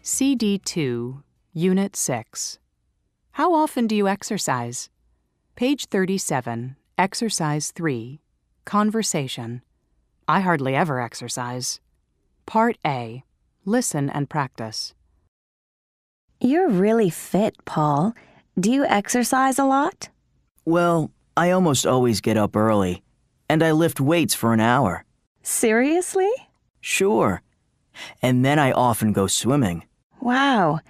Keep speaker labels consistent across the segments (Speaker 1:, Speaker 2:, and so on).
Speaker 1: CD2, Unit 6. How often do you exercise? Page 37, Exercise 3, Conversation. I hardly ever exercise. Part A, Listen and practice.
Speaker 2: You're really fit, Paul. Do you exercise a lot?
Speaker 3: Well, I almost always get up early, and I lift weights for an hour.
Speaker 2: Seriously?
Speaker 3: Sure. And then I often go swimming.
Speaker 2: Wow.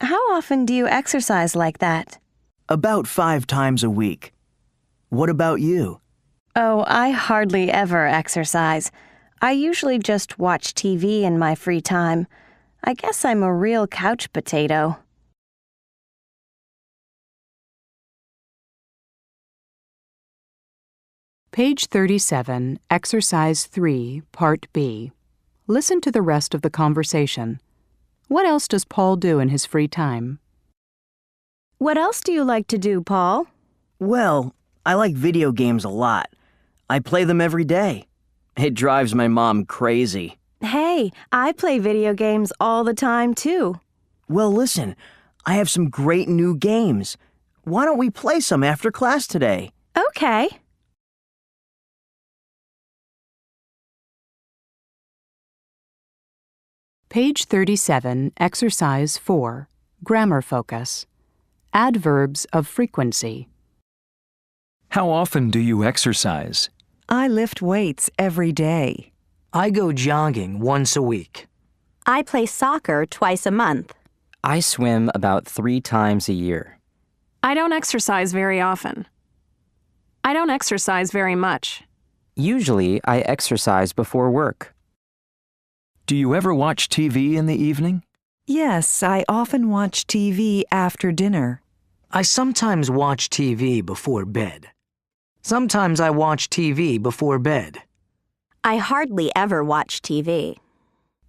Speaker 2: How often do you exercise like that?
Speaker 3: About 5 times a week. What about you?
Speaker 2: Oh, I hardly ever exercise. I usually just watch TV in my free time. I guess I'm a real couch potato.
Speaker 1: Page 37, Exercise 3, Part B. Listen to the rest of the conversation. What else does Paul do in his free time?
Speaker 2: What else do you like to do, Paul?
Speaker 3: Well, I like video games a lot. I play them every day. It drives my mom crazy.
Speaker 2: Hey, I play video games all the time, too.
Speaker 3: Well, listen, I have some great new games. Why don't we play some after class today?
Speaker 2: Okay.
Speaker 1: Page 37, Exercise 4, Grammar Focus. Adverbs of frequency.
Speaker 4: How often do you exercise?
Speaker 5: I lift weights every day.
Speaker 6: I go jogging once a week.
Speaker 7: I play soccer twice a month.
Speaker 8: I swim about 3 times a year.
Speaker 9: I don't exercise very often. I don't exercise very much.
Speaker 8: Usually, I exercise before work.
Speaker 4: Do you ever watch TV in the evening?
Speaker 5: Yes, I often watch TV after dinner.
Speaker 6: I sometimes watch TV before bed. Sometimes I watch TV before bed.
Speaker 7: I hardly ever watch TV.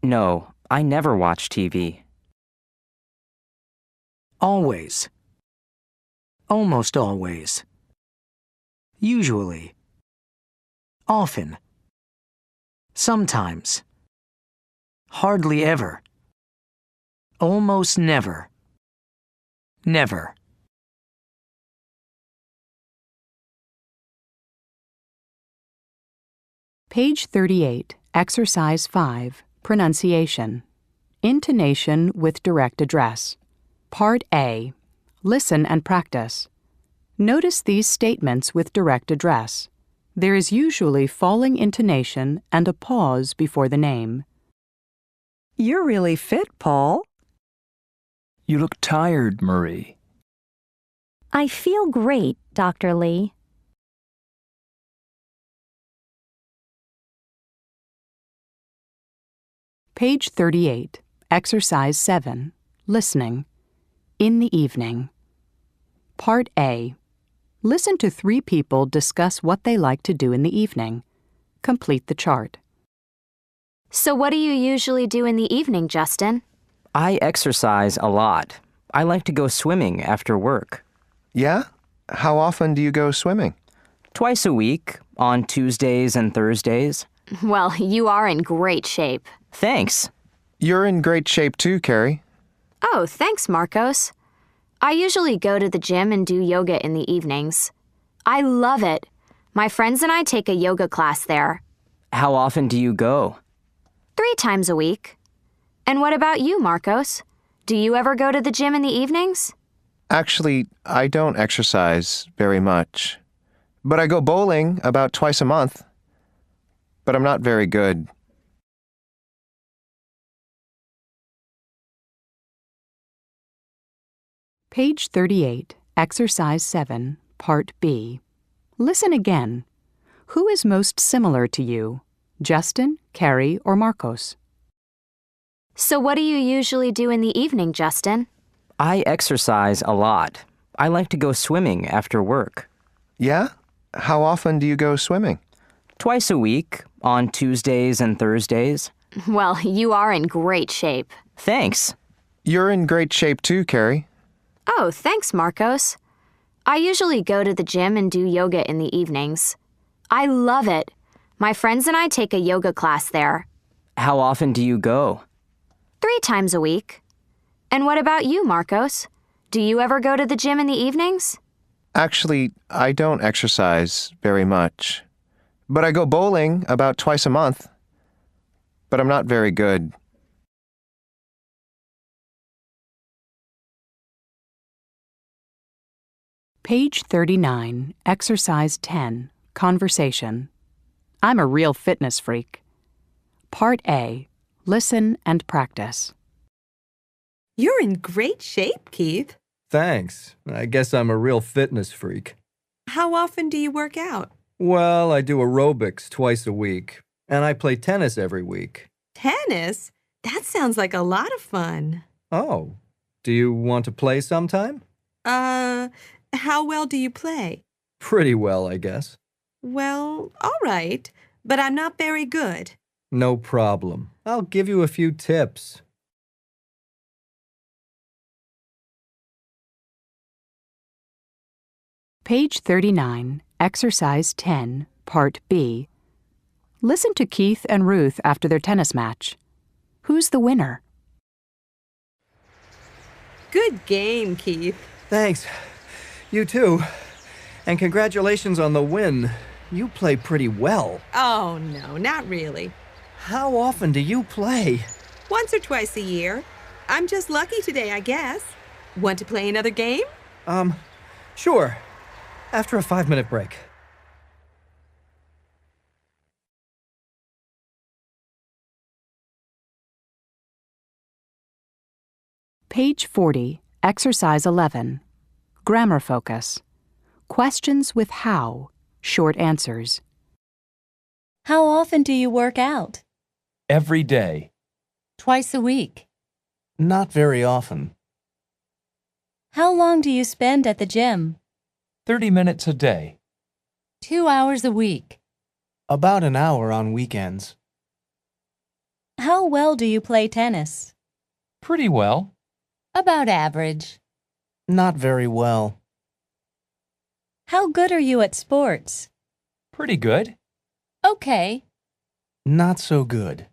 Speaker 8: No, I never watch TV.
Speaker 6: Always. Almost always. Usually. Often. Sometimes. Hardly ever. Almost never. Never.
Speaker 1: Page 38, Exercise 5, Pronunciation. Intonation with direct address. Part A, Listen and practice. Notice these statements with direct address. There is usually falling intonation and a pause before the name.
Speaker 5: You're really fit, Paul.
Speaker 4: You look tired, Marie.
Speaker 7: I feel great, Dr. Lee.
Speaker 1: Page 38, Exercise 7, Listening. In the evening. Part A. Listen to 3 people discuss what they like to do in the evening. Complete the chart.
Speaker 7: So what do you usually do in the evening, Justin?
Speaker 8: I exercise a lot. I like to go swimming after work.
Speaker 10: Yeah? How often do you go swimming?
Speaker 8: Twice a week, on Tuesdays and Thursdays.
Speaker 7: Well, you are in great shape.
Speaker 8: Thanks.
Speaker 10: You're in great shape too, Carrie.
Speaker 7: Oh, thanks, Marcos. I usually go to the gym and do yoga in the evenings. I love it. My friends and I take a yoga class there.
Speaker 8: How often do you go?
Speaker 7: 3 times a week. And what about you, Marcos? Do you ever go to the gym in the evenings?
Speaker 10: Actually, I don't exercise very much. But I go bowling about twice a month. But I'm not very good.
Speaker 1: Page 38, Exercise 7, Part B. Listen again. Who is most similar to you? Justin, Carrie, or Marcos?
Speaker 7: So what do you usually do in the evening, Justin?
Speaker 8: I exercise a lot. I like to go swimming after work.
Speaker 10: Yeah? How often do you go swimming?
Speaker 8: Twice a week, on Tuesdays and Thursdays.
Speaker 7: Well, you are in great shape.
Speaker 8: Thanks.
Speaker 10: You're in great shape too, Carrie.
Speaker 7: Oh, thanks, Marcos. I usually go to the gym and do yoga in the evenings. I love it. My friends and I take a yoga class there.
Speaker 8: How often do you go?
Speaker 7: 3 times a week. And what about you, Marcos? Do you ever go to the gym in the evenings?
Speaker 10: Actually, I don't exercise very much. But I go bowling about twice a month. But I'm not very good.
Speaker 1: Page 39, Exercise 10, Conversation. I'm a real fitness freak. Part A, Listen and Practice.
Speaker 11: You're in great shape, Keith.
Speaker 4: Thanks. I guess I'm a real fitness freak.
Speaker 11: How often do you work out?
Speaker 4: Well, I do aerobics twice a week, and I play tennis every week.
Speaker 11: Tennis? That sounds like a lot of fun.
Speaker 4: Oh, do you want to play sometime?
Speaker 11: How well do you play?
Speaker 4: Pretty well, I guess.
Speaker 11: Well, all right, but I'm not very good.
Speaker 4: No problem. I'll give you a few tips.
Speaker 1: Page 39, Exercise 10, Part B. Listen to Keith and Ruth after their tennis match. Who's the winner?
Speaker 11: Good game, Keith.
Speaker 4: Thanks. You too. And congratulations on the win. You play pretty well.
Speaker 11: Oh, no, not really.
Speaker 4: How often do you play?
Speaker 11: Once or twice a year. I'm just lucky today, I guess. Want to play another game?
Speaker 4: Sure. After a 5-minute break.
Speaker 1: Page 40, Exercise 11. Grammar Focus. Questions with how, short answers.
Speaker 12: How often do you work out?
Speaker 13: Every day.
Speaker 12: Twice a week.
Speaker 13: Not very often.
Speaker 12: How long do you spend at the gym?
Speaker 13: 30 minutes a day.
Speaker 12: 2 hours a week.
Speaker 13: About an hour on weekends.
Speaker 12: How well do you play tennis?
Speaker 13: Pretty well.
Speaker 12: About average.
Speaker 13: Not very well.
Speaker 12: How good are you at sports?
Speaker 13: Pretty good.
Speaker 12: Okay.
Speaker 13: Not so good.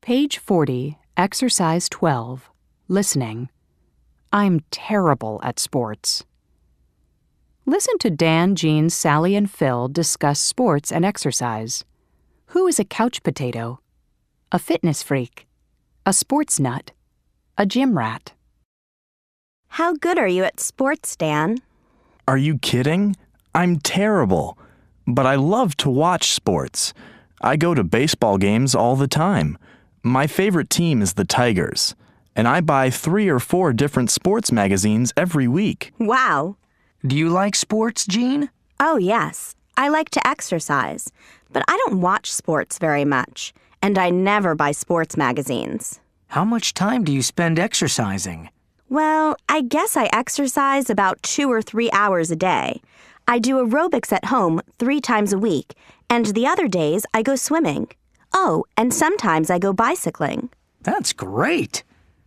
Speaker 1: Page 40, Exercise 12. Listening. I'm terrible at sports. Listen to Dan, Jean, Sally, and Phil discuss sports and exercise. Who is a couch potato? A fitness freak? A sports nut? A gym rat?
Speaker 2: How good are you at sports, Dan?
Speaker 14: Are you kidding? I'm terrible. But I love to watch sports. I go to baseball games all the time. My favorite team is the Tigers, and I buy 3 or 4 different sports magazines every week.
Speaker 2: Wow.
Speaker 6: Do you like sports, Jean?
Speaker 2: Oh, yes. I like to exercise, but I don't watch sports very much, and I never buy sports magazines.
Speaker 6: How much time do you spend exercising?
Speaker 2: Well, I guess I exercise about 2 or 3 hours a day. I do aerobics at home 3 times a week, and the other days I go swimming. Oh, and sometimes I go bicycling.
Speaker 6: That's great.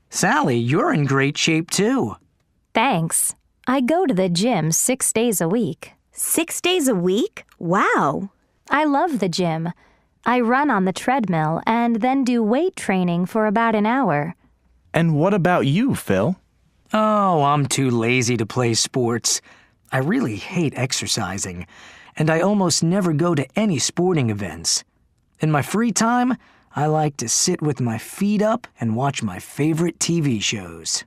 Speaker 6: Sally, you're in great shape too.
Speaker 7: Thanks. I go to the gym 6 days a week.
Speaker 2: 6 days a week? Wow.
Speaker 7: I love the gym. I run on the treadmill and then do weight training for about an hour.
Speaker 14: And what about you, Phil?
Speaker 6: Oh, I'm too lazy to play sports. I really hate exercising, and I almost never go to any sporting events. In my free time, I like to sit with my feet up and watch my favorite TV shows.